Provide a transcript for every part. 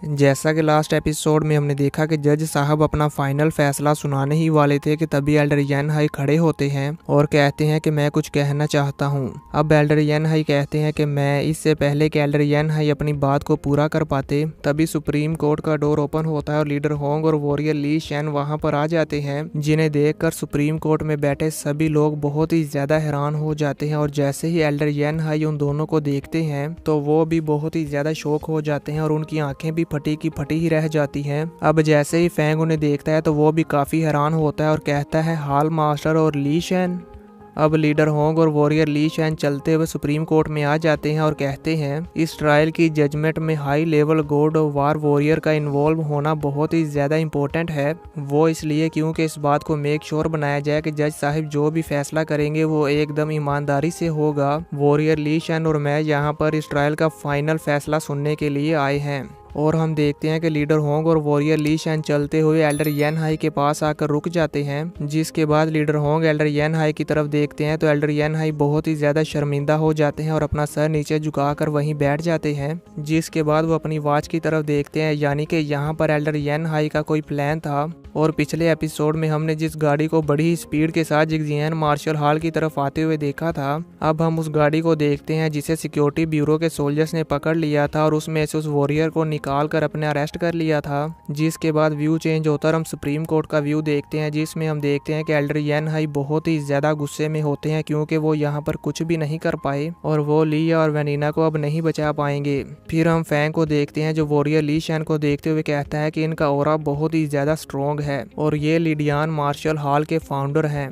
जैसा कि last episode में हमने देखा कि जज साहब अपना फाइनल फैसला सुनाने ही वाले थे कि तभी एल्डर यन हाई खड़े होते हैं और कहते हैं कि मैं कुछ कहना चाहता हूं। अब एल्डर यन हाई कहते हैं कि मैं इससे पहले कि एल्डर यन हाई अपनी बात को पूरा कर पाते तभी सुप्रीम कोर्ट का डोर ओपन होता है और लीडर होंग और वॉरियर ली शेन वहां पर आ जाते हैं, जिन्हें देखकर सुप्रीम कोर्ट में बैठे सभी लोग बहुत ही ज्यादा हैरान हो जाते हैं। और जैसे ही एल्डर यन हाई उन दोनों को देखते हैं तो वो भी बहुत ही ज्यादा शॉक हो जाते हैं और उनकी आंखें भी फटी की फटी ही रह जाती हैं। अब जैसे ही फैंग उन्हें देखता है तो वो भी काफी हैरान होता है और कहता है हाल मास्टर और ली शेन। अब लीडर होंग और वॉरियर ली शेन चलते हुए सुप्रीम कोर्ट में आ जाते हैं और कहते हैं इस ट्रायल की जजमेंट में high level God of war warrior का इन्वॉल्व होना बहुत ही ज्यादा इम्पोर्टेंट है। वो इसलिए क्योंकि इस बात को मेक श्योर बनाया जाए कि जज साहिब जो भी फैसला करेंगे वो एकदम ईमानदारी से होगा। वॉरियर ली शेन और मैं यहाँ पर इस ट्रायल का फाइनल फैसला सुनने के लिए आए हैं। और हम देखते हैं कि लीडर होंग और वॉरियर ली शेन चलते हुए एल्डर यन हाई के पास आकर रुक जाते हैं, जिसके बाद लीडर होंग एल्डर यन हाई की तरफ देखते हैं तो एल्डर यन हाई बहुत ही ज्यादा शर्मिंदा हो जाते हैं और अपना सर नीचे झुकाकर वहीं बैठ जाते हैं। जिसके बाद वो अपनी वॉच की तरफ देखते हैं, यानी कि यहाँ पर एल्डर यन हाई का कोई प्लान था। और पिछले एपिसोड में हमने जिस गाड़ी को बड़ी स्पीड के साथ जिग्जियन मार्शल हॉल की तरफ आते हुए देखा था, अब हम उस गाड़ी को देखते हैं जिसे सिक्योरिटी ब्यूरो के सोल्जर्स ने पकड़ लिया था और उसमें से उस वॉरियर को निकाल कर अपने अरेस्ट कर लिया था। जिसके बाद व्यू चेंज होता और हम सुप्रीम कोर्ट का व्यू देखते हैं, जिसमें हम देखते हैं कि एल्डर यन हाई बहुत ही ज्यादा गुस्से में होते हैं क्योंकि वो यहाँ पर कुछ भी नहीं कर पाए और वो लिया और वेनिना को अब नहीं बचा पाएंगे। फिर हम फैंग को देखते हैं जो वॉरियर ली शेन को देखते हुए कहता है कि इनका ऑरा बहुत ही ज्यादा स्ट्रॉन्ग है और ये लिडियन मार्शल हॉल के फाउंडर हैं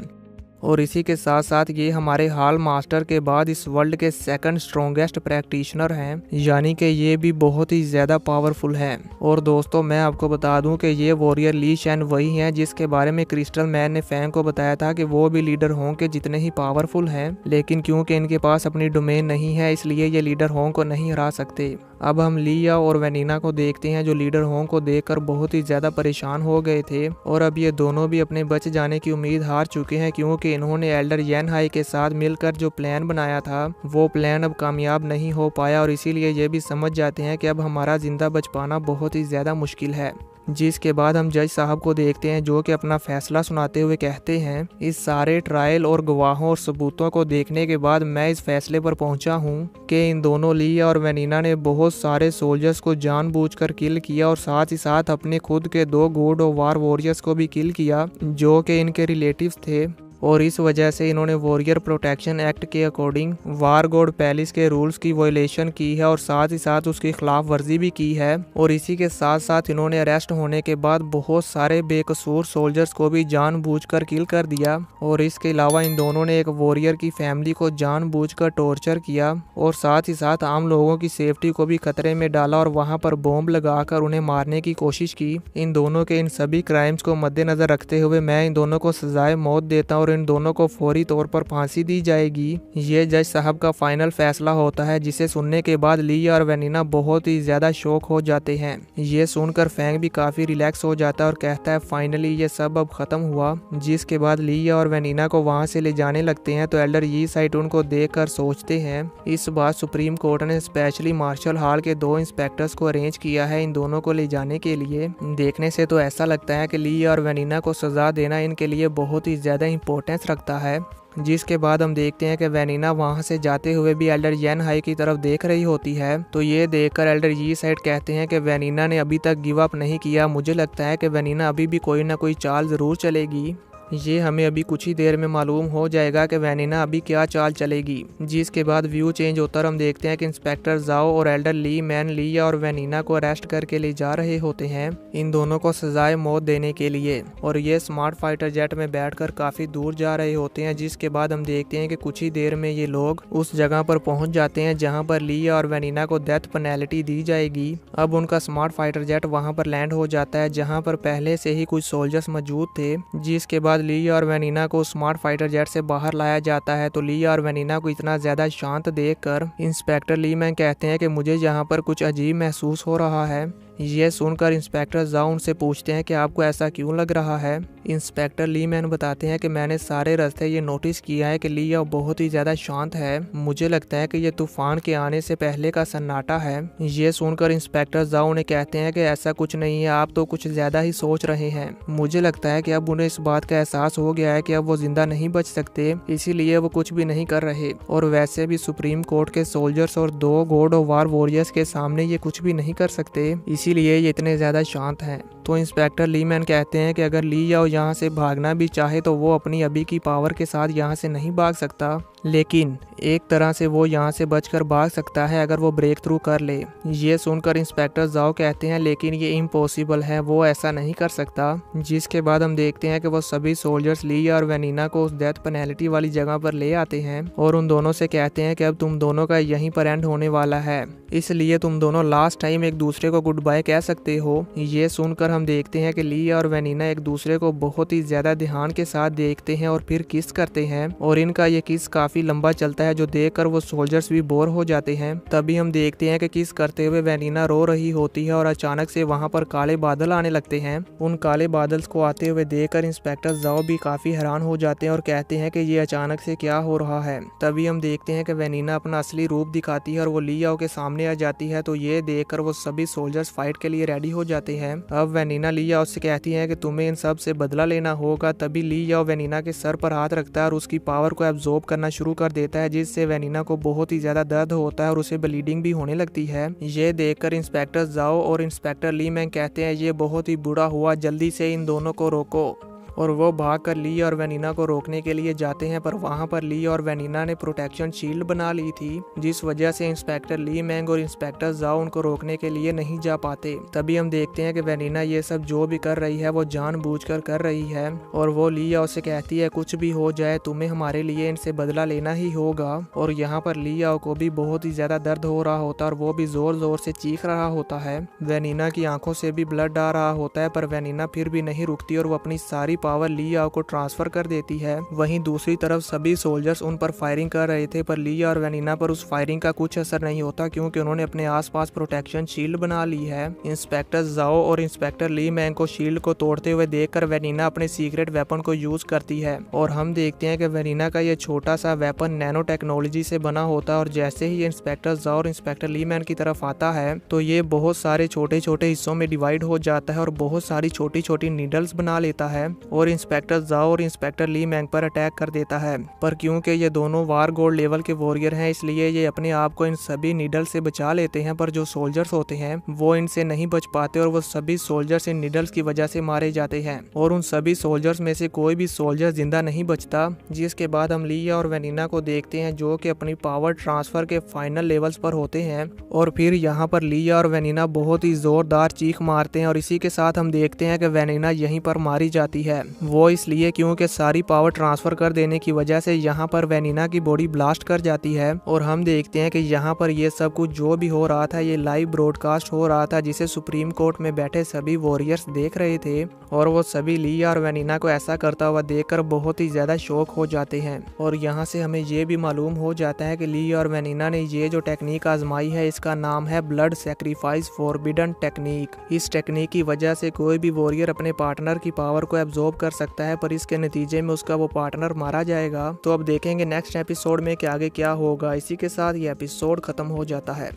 और इसी के साथ साथ ये हमारे हॉल मास्टर के बाद इस वर्ल्ड के सेकंड स्ट्रॉन्गेस्ट प्रैक्टिशनर हैं, यानी कि ये भी बहुत ही ज़्यादा पावरफुल हैं। और दोस्तों मैं आपको बता दूं कि ये वॉरियर ली शेन वही हैं जिसके बारे में क्रिस्टल मैन ने फैंग को बताया था कि वो भी लीडर होंग के जितने ही पावरफुल हैं, लेकिन क्योंकि इनके पास अपनी डोमेन नहीं है इसलिए ये लीडर होंग को नहीं हरा सकते। अब हम लिया और वेनिना को देखते हैं जो लीडर होंग को देखकर बहुत ही ज़्यादा परेशान हो गए थे और अब ये दोनों भी अपने बच जाने की उम्मीद हार चुके हैं क्योंकि इन्होंने एल्डर यन हाई के साथ मिलकर जो प्लान बनाया था वो प्लान अब कामयाब नहीं हो पाया और इसीलिए ये भी समझ जाते हैं कि अब हमारा जिंदा बच पाना बहुत ही ज़्यादा मुश्किल है। जिसके बाद हम जज साहब को देखते हैं जो कि अपना फैसला सुनाते हुए कहते हैं इस सारे ट्रायल और गवाहों और सबूतों को देखने के बाद मैं इस फैसले पर पहुंचा हूं कि इन दोनों लिया और वेनिना ने बहुत सारे सोल्जर्स को जानबूझकर किल किया और साथ ही साथ अपने खुद के 2 गॉड ऑफ वार वॉरियर्स को भी किल किया जो कि इनके रिलेटिव्स थे और इस वजह से इन्होंने वॉरियर प्रोटेक्शन एक्ट के अकॉर्डिंग वार गॉड पैलेस के रूल्स की वायलेशन की है और साथ ही साथ उसकी खिलाफ वर्जी भी की है। और इसी के साथ साथ इन्होंने अरेस्ट होने के बाद बहुत सारे बेकसूर सोल्जर्स को भी जानबूझकर किल कर दिया और इसके अलावा इन दोनों ने एक वॉरियर की फैमिली को जानबूझकर टॉर्चर किया और साथ ही साथ आम लोगों की सेफ्टी को भी खतरे में डाला और वहां पर बॉम्ब लगाकर उन्हें मारने की कोशिश की। इन दोनों के इन सभी क्राइम्स को मद्देनजर रखते हुए मैं इन दोनों को सजाए मौत देता हूं और इन दोनों को फौरी तौर पर फांसी दी जाएगी। ये जज साहब का फाइनल फैसला होता है जिसे सुनने के बाद लिया और वेनिना बहुत ही ज्यादा शॉक हो जाते हैं। ये सुनकर फैंग भी काफी रिलैक्स हो जाता है और कहता है फाइनली ये सब अब खत्म हुआ। जिसके बाद लिया और वेनिना को वहां से ले जाने लगते हैं तो एल्डर यी साइट उनको देखकर सोचते हैं इस बार सुप्रीम कोर्ट ने स्पेशली मार्शल हॉल के 2 इंस्पेक्टर्स को अरेंज किया है इन दोनों को ले जाने के लिए। देखने से तो ऐसा लगता है कि लिया और वेनिना को सजा देना इनके लिए बहुत ही ज्यादा इंपॉर्टेंस रखता है। जिसके बाद हम देखते हैं कि वेनिना वहां से जाते हुए भी एल्डर यन हाई की तरफ देख रही होती है तो ये देखकर एल्डर यी साइड कहते हैं कि वेनिना ने अभी तक गिव अप नहीं किया, मुझे लगता है कि वेनिना अभी भी कोई ना कोई चाल जरूर चलेगी। ये हमें अभी कुछ ही देर में मालूम हो जाएगा कि वेनिना अभी क्या चाल चलेगी। जिसके बाद व्यू चेंज होता और हम देखते हैं कि इंस्पेक्टर जाओ और एल्डर ली मैन लिया और वेनिना को अरेस्ट करके ले जा रहे होते हैं इन दोनों को सजाए मौत देने के लिए और ये स्मार्ट फाइटर जेट में बैठकर काफी दूर जा रहे होते हैं। जिसके बाद हम देखते हैं कि कुछ ही देर में ये लोग उस जगह पर पहुंच जाते हैं जहां पर लिया और वेनिना को डेथ पेनल्टी दी जाएगी। अब उनका स्मार्ट फाइटर जेट वहां पर लैंड हो जाता है जहां पर पहले से ही कुछ सोल्जर्स मौजूद थे। जिसके बाद लिया और वेनिना को स्मार्ट फाइटर जेट से बाहर लाया जाता है तो लिया और वेनिना को इतना ज्यादा शांत देखकर इंस्पेक्टर ली मैन कहते हैं कि मुझे यहाँ पर कुछ अजीब महसूस हो रहा है। ये सुनकर इंस्पेक्टर जाओ उनसे पूछते हैं कि आपको ऐसा क्यों लग रहा है। इंस्पेक्टर ली मैन बताते हैं कि मैंने सारे रास्ते ये नोटिस किया है कि ली याओ बहुत ही ज़्यादा शांत है। मुझे लगता है कि ये तूफान के आने से पहले का सन्नाटा है। ये सुनकर इंस्पेक्टर जाओ उन्हें कहते हैं कि ऐसा कुछ नहीं है, आप तो कुछ ज़्यादा ही सोच रहे हैं। मुझे लगता है कि अब उन्हें इस बात का एहसास हो गया है कि अब वो जिंदा नहीं बच सकते, इसीलिए वो कुछ भी नहीं कर रहे। और वैसे भी सुप्रीम कोर्ट के सोल्जर्स और 2 गॉड ऑफ वार वॉरियर्स के सामने ये कुछ भी नहीं कर सकते, इसीलिए ये इतने ज़्यादा शांत हैं। तो इंस्पेक्टर ली मैन कहते हैं कि अगर ली याओ यहाँ से भागना भी चाहे तो वो अपनी अभी की पावर के साथ यहाँ से नहीं भाग सकता, लेकिन एक तरह से वो यहाँ से बचकर भाग सकता है अगर वो ब्रेक थ्रू कर ले। ये सुनकर इंस्पेक्टर जाओ कहते हैं लेकिन ये इम्पॉसिबल है, वो ऐसा नहीं कर सकता। जिसके बाद हम देखते हैं कि वो सभी सोल्जर्स ली और वेनिना को उस डेथ पेनल्टी वाली जगह पर ले आते हैं और उन दोनों से कहते हैं कि अब तुम दोनों का यहीं पर एंड होने वाला है, इसलिए तुम दोनों लास्ट टाइम एक दूसरे को गुड बाय कह सकते हो। ये सुनकर हम देखते हैं कि ली और वेनिना एक दूसरे को बहुत ही ज्यादा ध्यान के साथ देखते हैं और फिर किस करते हैं और इनका ये किस काफी लंबा चलता है जो देखकर वो सोल्जर्स भी बोर हो जाते हैं। तभी हम देखते हैं कि किस करते हुए वेनिना रो रही होती है और अचानक से वहां पर काले बादल आने लगते हैं। उन काले बादल को आते हुए देखकर इंस्पेक्टर जाओ भी काफी हैरान हो जाते हैं और कहते हैं कि ये अचानक से क्या हो रहा है। तभी हम देखते हैं कि वेनिना अपना असली रूप दिखाती है और वो ली याओ के सामने आ जाती है। तो ये देखकर वो सभी सोल्जर्स फाइट के लिए रेडी हो जाते हैं। अब वेनिना ली याओ से कहती है कि तुम्हें इन सब से बदला लेना होगा। तभी ली याओ वेनिना के सर पर हाथ रखता है और उसकी पावर को एब्जॉर्ब करना शुरू कर देता है, जिससे वेनिना को बहुत ही ज्यादा दर्द होता है और उसे ब्लीडिंग भी होने लगती है। ये देखकर इंस्पेक्टर जाओ और इंस्पेक्टर ली मैन कहते हैं ये बहुत ही बुरा हुआ, जल्दी से इन दोनों को रोको। और वो भागकर ली और वेनिना को रोकने के लिए जाते हैं, पर वहां पर ली और वेनिना ने प्रोटेक्शन शील्ड बना ली थी, जिस वजह से इंस्पेक्टर ली मैंग और इंस्पेक्टर जाओ उनको रोकने के लिए नहीं जा पाते। तभी हम देखते हैं कि वेनिना ये सब जो भी कर रही है वो जानबूझकर कर रही है और वो ली याओ से कहती है कुछ भी हो जाए तुम्हें हमारे लिए इनसे बदला लेना ही होगा। और यहाँ पर ली याओ को भी बहुत ही ज्यादा दर्द हो रहा होता है और वो भी जोर जोर से चीख रहा होता है। वेनिना की आंखों से भी ब्लड आ रहा होता है, पर वेनिना फिर भी नहीं रुकती और वो अपनी सारी पावर ली याओ को ट्रांसफर कर देती है। वहीं दूसरी तरफ सभी सोल्जर्स उन पर फायरिंग कर रहे थे, पर ली और वेनिना पर उस फायरिंग का कुछ असर नहीं होता क्योंकि उन्होंने अपने आसपास प्रोटेक्शन शील्ड बना ली है। इंस्पेक्टर जाओ और इंस्पेक्टर ली मैंग को शील्ड को तोड़ते हुए देखकर वेनिना अपने सीक्रेट वेपन को यूज करती है और हम देखते हैं कि वेनिना का ये छोटा सा वेपन नैनो टेक्नोलॉजी से बना होता है और जैसे ही इंस्पेक्टर जाओ और इंस्पेक्टर ली मैन की तरफ आता है तो ये बहुत सारे छोटे छोटे हिस्सों में डिवाइड हो जाता है और बहुत सारी छोटी छोटी नीडल्स बना लेता है और इंस्पेक्टर जाओ और इंस्पेक्टर ली मैंग पर अटैक कर देता है। पर क्योंकि ये दोनों वार गोल्ड लेवल के वॉरियर हैं, इसलिए ये अपने आप को इन सभी नीडल से बचा लेते हैं, पर जो सोल्जर्स होते हैं वो इनसे नहीं बच पाते और वो सभी सोल्जर्स इन नीडल्स की वजह से मारे जाते हैं और उन सभी सोल्जर्स में से कोई भी सोल्जर जिंदा नहीं बचता। जिसके बाद हम ली और वेनिना को देखते हैं जो कि अपनी पावर ट्रांसफर के फाइनल लेवल्स पर होते हैं और फिर यहाँ पर ली और वेनिना बहुत ही जोरदार चीख मारते हैं और इसी के साथ हम देखते हैं कि वेनिना यहीं पर मारी जाती है। वो इसलिए क्योंकि सारी पावर ट्रांसफर कर देने की वजह से यहाँ पर वेनिना की बॉडी ब्लास्ट कर जाती है और हम देखते हैं कि यहाँ पर ये सब कुछ जो भी हो रहा था ये लाइव ब्रॉडकास्ट हो रहा था, जिसे सुप्रीम कोर्ट में बैठे सभी वॉरियर्स देख रहे थे और वो सभी ली और वेनिना को ऐसा करता हुआ देखकर बहुत ही ज्यादा शॉक हो जाते हैं। और यहाँ से हमें ये भी मालूम हो जाता है कि ली और वेनिना ने ये जो टेक्निक आजमाई है इसका नाम है ब्लड सैक्रिफाइस फॉरबिडन टेक्निक। इस टेक्निक की वजह से कोई भी वॉरियर अपने पार्टनर की पावर को एब्जॉर्ब कर सकता है, पर इसके नतीजे में उसका वो पार्टनर मारा जाएगा। तो अब देखेंगे नेक्स्ट एपिसोड में कि आगे क्या होगा। इसी के साथ ये एपिसोड खत्म हो जाता है।